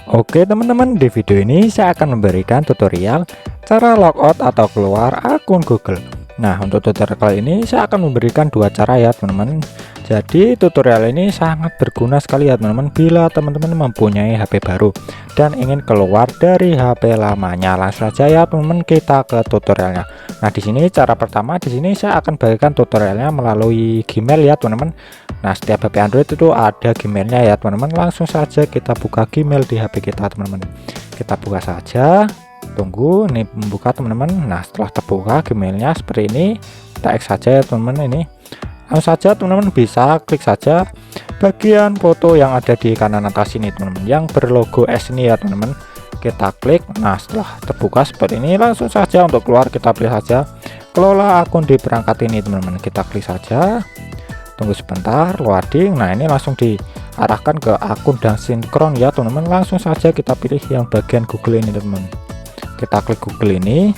Oke teman-teman, di video ini saya akan memberikan tutorial cara logout atau keluar akun Google. Nah, untuk tutorial kali ini saya akan memberikan dua cara ya teman-teman. Jadi tutorial ini sangat berguna sekali ya teman-teman bila teman-teman mempunyai HP baru dan ingin keluar dari HP lamanya. Langsung saja ya teman-teman kita ke tutorialnya. Nah, di sini cara pertama, di sini saya akan bagikan tutorialnya melalui Gmail ya teman-teman. Nah, setiap HP Android itu ada Gmailnya ya teman-teman. Langsung saja kita buka Gmail di HP kita teman-teman. Kita buka saja, tunggu ini membuka teman-teman. Nah, setelah terbuka Gmailnya seperti ini, kita X saja ya teman-teman. Ini langsung saja teman-teman bisa klik saja bagian foto yang ada di kanan atas ini teman-teman, yang berlogo S ini ya teman-teman. Kita klik. Nah, setelah terbuka seperti ini, langsung saja untuk keluar kita pilih saja kelola akun di perangkat ini teman-teman. Kita klik saja, tunggu sebentar loading. Nah, ini langsung diarahkan ke akun dan sinkron ya teman-teman. Langsung saja kita pilih yang bagian Google ini teman-teman. Kita klik Google ini.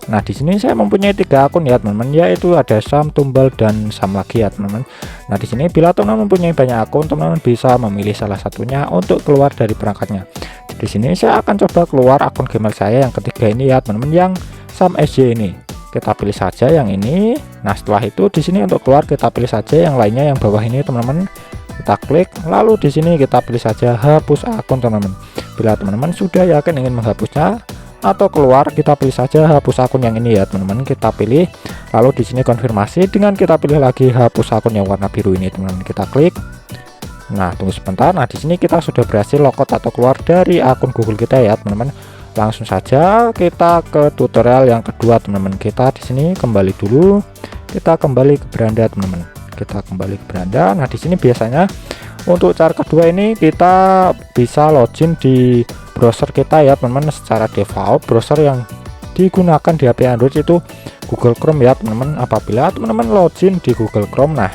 Nah, di sini saya mempunyai 3 akun ya teman-teman, yaitu ada Sam, Tumbal, dan Sam lagi ya teman-teman. Nah, di sini bila teman-teman mempunyai banyak akun, teman-teman bisa memilih salah satunya untuk keluar dari perangkatnya. Di sini saya akan coba keluar akun Gmail saya yang ketiga ini ya teman-teman, yang Sam SJ ini. Kita pilih saja yang ini. Nah, setelah itu di sini untuk keluar kita pilih saja yang lainnya yang bawah ini teman-teman. Kita klik, lalu di sini kita pilih saja hapus akun teman-teman. Bila teman-teman sudah yakin ingin menghapusnya atau keluar, kita pilih saja hapus akun yang ini ya teman-teman. Kita pilih, lalu di sini konfirmasi dengan kita pilih lagi hapus akun yang warna biru ini teman-teman. Kita klik. Nah, tunggu sebentar. Nah, di sini kita sudah berhasil logout atau keluar dari akun Google kita ya teman-teman. Langsung saja kita ke tutorial yang kedua teman-teman. Kita di sini kembali dulu, kita kembali ke beranda teman-teman. Kita kembali ke beranda. Nah, di sini biasanya untuk cara kedua ini kita bisa login di browser kita ya teman-teman. Secara default browser yang digunakan di HP Android itu Google Chrome ya teman-teman. Apabila teman-teman login di Google Chrome, nah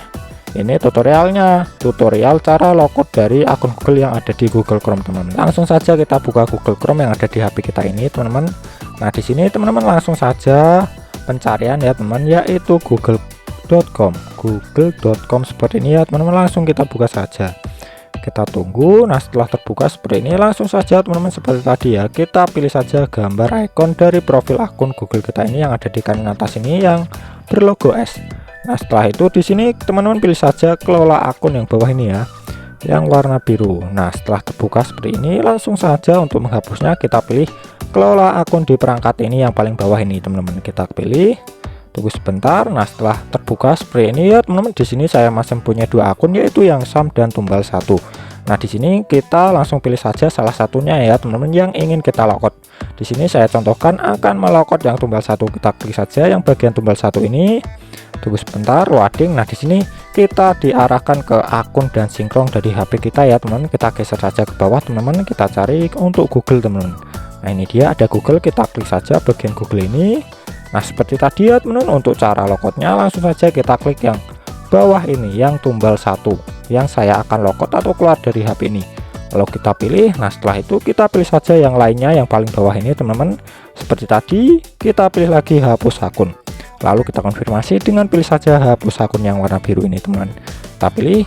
ini tutorialnya, tutorial cara logout dari akun Google yang ada di Google Chrome teman-teman. Langsung saja kita buka Google Chrome yang ada di HP kita ini teman-teman. Nah, di sini teman-teman langsung saja pencarian ya teman, yaitu google.com seperti ini ya teman-teman. Langsung kita buka saja, kita tunggu. Nah, setelah terbuka seperti ini, langsung saja teman-teman seperti tadi ya, kita pilih saja gambar icon dari profil akun Google kita ini yang ada di kanan atas ini yang berlogo S. Nah, setelah itu di sini teman-teman pilih saja kelola akun yang bawah ini ya, yang warna biru. Nah, setelah terbuka seperti ini, langsung saja untuk menghapusnya kita pilih kelola akun di perangkat ini yang paling bawah ini teman-teman. Kita pilih, tunggu sebentar. Nah, setelah terbuka seperti ini ya teman-teman, di sini saya masih punya 2 akun, yaitu yang Sam dan Tumbal 1. Nah, di sini kita langsung pilih saja salah satunya ya teman-teman yang ingin kita logout. Di sini saya contohkan akan melogout yang Tumbal 1. Kita klik saja yang bagian Tumbal 1 ini. Tunggu sebentar loading. Nah, di sini kita diarahkan ke akun dan sinkron dari HP kita ya teman-teman. Kita geser saja ke bawah teman-teman. Kita cari untuk Google teman-teman. Nah, ini dia ada Google. Kita klik saja bagian Google ini. Nah, seperti tadi ya teman-teman, untuk cara logoutnya langsung saja kita klik yang bawah ini, yang Tumbal 1, yang saya akan logout atau keluar dari HP ini. Lalu kita pilih. Nah, setelah itu kita pilih saja yang lainnya yang paling bawah ini teman-teman. Seperti tadi, kita pilih lagi hapus akun. Lalu kita konfirmasi dengan pilih saja hapus akun yang warna biru ini teman-teman. Kita pilih,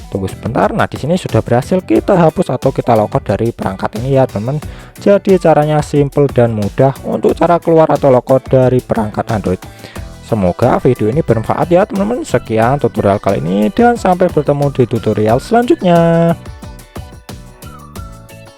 tunggu sebentar. Nah, di sini sudah berhasil kita hapus atau kita logout dari perangkat ini ya teman-teman. Jadi caranya simple dan mudah untuk cara keluar atau logout dari perangkat Android. Semoga video ini bermanfaat ya teman-teman. Sekian tutorial kali ini dan sampai bertemu di tutorial selanjutnya.